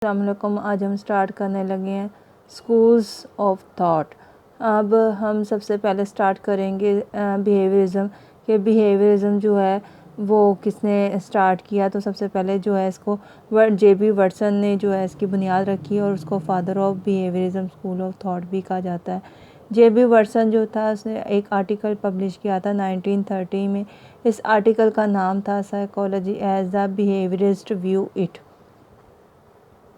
السلام علیکم. آج ہم سٹارٹ کرنے لگے ہیں اسکولز آف تھاٹ. اب ہم سب سے پہلے سٹارٹ کریں گے بیہیویئرزم کہ بیہیویئرزم جو ہے وہ کس نے سٹارٹ کیا. تو سب سے پہلے جو ہے اس کو جے بی ورٹسن نے جو ہے اس کی بنیاد رکھی اور اس کو father of behaviourism school of thought بھی کہا جاتا ہے. جے بی ورٹسن جو تھا اس نے ایک آرٹیکل پبلش کیا تھا 1930 میں. اس آرٹیکل کا نام تھا psychology as the behaviourist view it.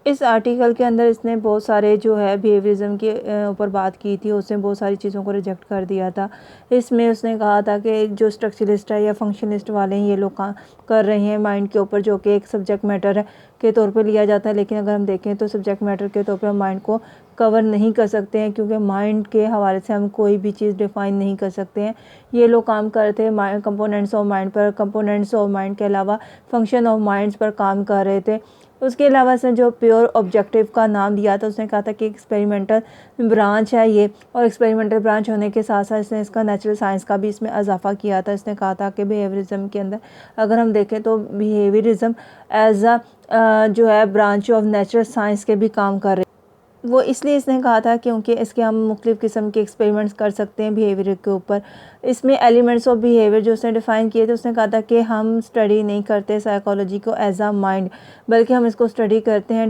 اس آرٹیکل کے اندر اس نے بہت سارے جو ہے بیہیویئرزم کے اوپر بات کی تھی. اس نے بہت ساری چیزوں کو ریجیکٹ کر دیا تھا. اس میں اس نے کہا تھا کہ جو اسٹرکچرسٹ ہے یا فنکشنسٹ والے ہیں یہ لوگ کر رہے ہیں مائنڈ کے اوپر جو کہ ایک سبجیکٹ میٹر ہے کے طور پہ لیا جاتا ہے. لیکن اگر ہم دیکھیں تو سبجیکٹ میٹر کے طور پہ ہم مائنڈ کو کور نہیں کر سکتے ہیں کیونکہ مائنڈ کے حوالے سے ہم کوئی بھی چیز ڈیفائن نہیں کر سکتے ہیں. یہ لوگ کام کرتے ہیں components of mind per. Components of mind کے علاوہ فنکشن آف مائنڈس پر کام کر رہے تھے. اس کے علاوہ اس نے جو پیور آبجیکٹیو کا نام دیا تھا اس نے کہا تھا کہ ایکسپیریمنٹل برانچ ہے یہ, اور ایکسپیریمنٹل برانچ ہونے کے ساتھ ساتھ اس نے اس کا نیچرل سائنس کا بھی اس میں اضافہ کیا تھا. اس نے کہا تھا کہ بیہیویئرزم کے اندر اگر ہم دیکھیں تو بیہیویئرزم ایز جو ہے برانچ آف نیچرل سائنس کے بھی کام کر رہے. وہ اس لیے اس نے کہا تھا کیونکہ اس کے ہم مختلف قسم کے ایکسپیریمنٹس کر سکتے ہیں بیہیویئر کے اوپر. اس میں ایلیمنٹس آف بیہیویئر جو اس نے ڈیفائن کیے تھے اس نے کہا تھا کہ ہم اسٹڈی نہیں کرتے سائیکالوجی کو ایز اے مائنڈ بلکہ ہم اس کو اسٹڈی کرتے ہیں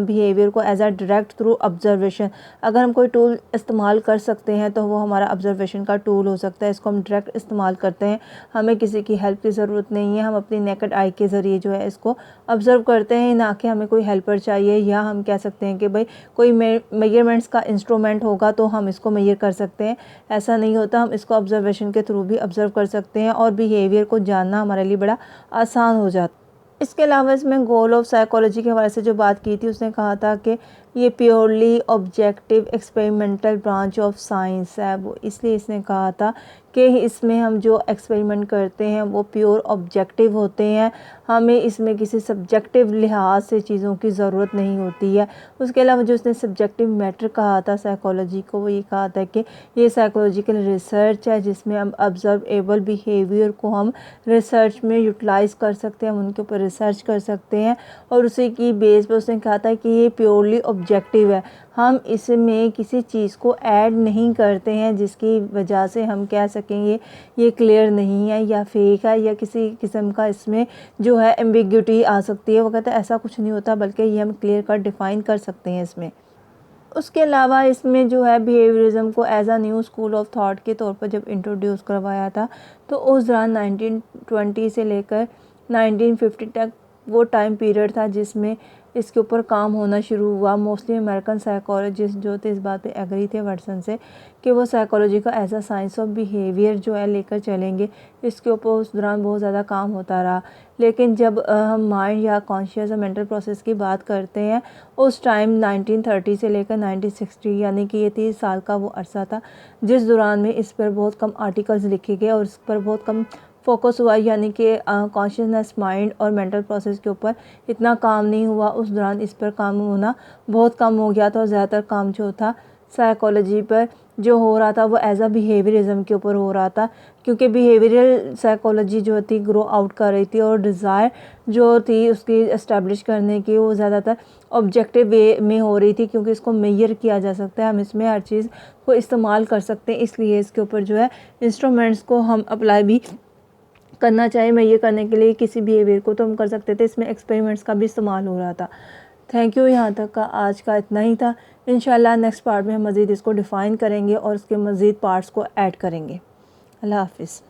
بیہیویئر کو as a direct through observation. اگر ہم کوئی ٹول استعمال کر سکتے ہیں تو وہ ہمارا آبزرویشن کا ٹول ہو سکتا ہے. اس کو ہم ڈائریکٹ استعمال کرتے ہیں, ہمیں کسی کی ہیلپ کی ضرورت نہیں ہے. ہم اپنی نیکڈ آئی کے ذریعے جو ہے اس کو آبزرو کرتے ہیں, نہ کہ ہمیں کوئی ہیلپر چاہیے. یا ہم کہہ سکتے ہیں کہ بھائی کوئی میجرمنٹس کا انسٹرومنٹ ہوگا تو ہم اس کو میئر کر سکتے ہیں. ایسا نہیں ہوتا, ہم اس کو آبزرویشن کے تھرو بھی آبزرو کر سکتے ہیں اور بیہیویئر کو جاننا ہمارے لیے بڑا آسان ہو جاتا ہے. اس کے علاوہ اس میں گول آف سائیکالوجی کے حوالے سے جو بات کی تھی اس نے کہا تھا کہ یہ purely objective experimental branch of science ہے. وہ اس لیے اس نے کہا تھا کہ اس میں ہم جو ایکسپیریمنٹ کرتے ہیں وہ پیور آبجیکٹیو ہوتے ہیں, ہمیں اس میں کسی سبجیکٹیو لحاظ سے چیزوں کی ضرورت نہیں ہوتی ہے. اس کے علاوہ جو اس نے سبجیکٹیو میٹر کہا تھا سائیکالوجی کو, وہ یہ کہا تھا کہ یہ سائیکالوجیکل ریسرچ ہے جس میں ہم آبزرویبل بیہیویئر کو ہم ریسرچ میں یوٹیلائز کر سکتے ہیں, ہم ان کے اوپر ریسرچ کر سکتے ہیں. اور اسی کی بیس پہ اس نے کہا تھا کہ یہ پیورلی آبجیکٹیو ہے, ہم اس میں کسی چیز کو ایڈ نہیں کرتے ہیں جس کی وجہ سے ہم کہہ سکیں گے یہ کلیئر نہیں ہے یا فیک ہے یا کسی قسم کا اس میں جو ہے ایمبیگوٹی آ سکتی ہے. وہ کہتے ہیں ایسا کچھ نہیں ہوتا بلکہ یہ ہم کلیئر کٹ ڈیفائن کر سکتے ہیں اس میں. اس کے علاوہ اس میں جو ہے بیہیویئرزم کو as a new school of thought کے طور پر جب انٹروڈیوس کروایا تھا تو اس دوران 1920 سے لے کر 1950 تک وہ ٹائم پیریڈ تھا جس میں اس کے اوپر کام ہونا شروع ہوا. موسٹلی امریکن سائیکالوجسٹ جو تھے اس بات پہ ایگری تھے ورٹسن سے کہ وہ سائیکالوجی کا as a science of behaviour جو ہے لے کر چلیں گے. اس کے اوپر اس دوران بہت زیادہ کام ہوتا رہا. لیکن جب ہم مائنڈ یا کانشیس یا مینٹل پروسیس کی بات کرتے ہیں اس ٹائم 1930 سے لے کر 1960 یعنی کہ یہ 30 سال کا وہ عرصہ تھا جس دوران میں اس پر بہت کم آرٹیکلز لکھے گئے اور اس پر بہت کم فوکس ہوا. یعنی کہ کانشیسنس مائنڈ اور مینٹل پروسیس کے اوپر اتنا کام نہیں ہوا. اس دوران اس پر کام ہونا بہت کم ہو گیا تھا اور زیادہ تر کام جو تھا سائیکالوجی پر جو ہو رہا تھا وہ ایز اے بیہیویئرزم کے اوپر ہو رہا تھا کیونکہ بیہیویئرل سائیکالوجی جو تھی گرو آؤٹ کر رہی تھی اور ڈیزائر جو تھی اس کی اسٹیبلش کرنے کی وہ زیادہ تر آبجیکٹیو وے میں ہو رہی تھی کیونکہ اس کو میئر کیا جا سکتا ہے, ہم اس میں ہر چیز کو استعمال کر سکتے ہیں. اس لیے اس کے اوپر جو ہے انسٹرومنٹس کو ہم اپلائی بھی کرنا چاہیے. میئر کرنے کے لیے کسی بیہیویئر کو تو ہم کر سکتے تھے, اس میں ایکسپیریمنٹس کا بھی استعمال ہو رہا تھا. Thank you. یہاں تک کا آج کا اتنا ہی تھا. انشاءاللہ نیکسٹ پارٹ میں ہم مزید اس کو ڈیفائن کریں گے اور اس کے مزید پارٹس کو ایڈ کریں گے. اللہ حافظ.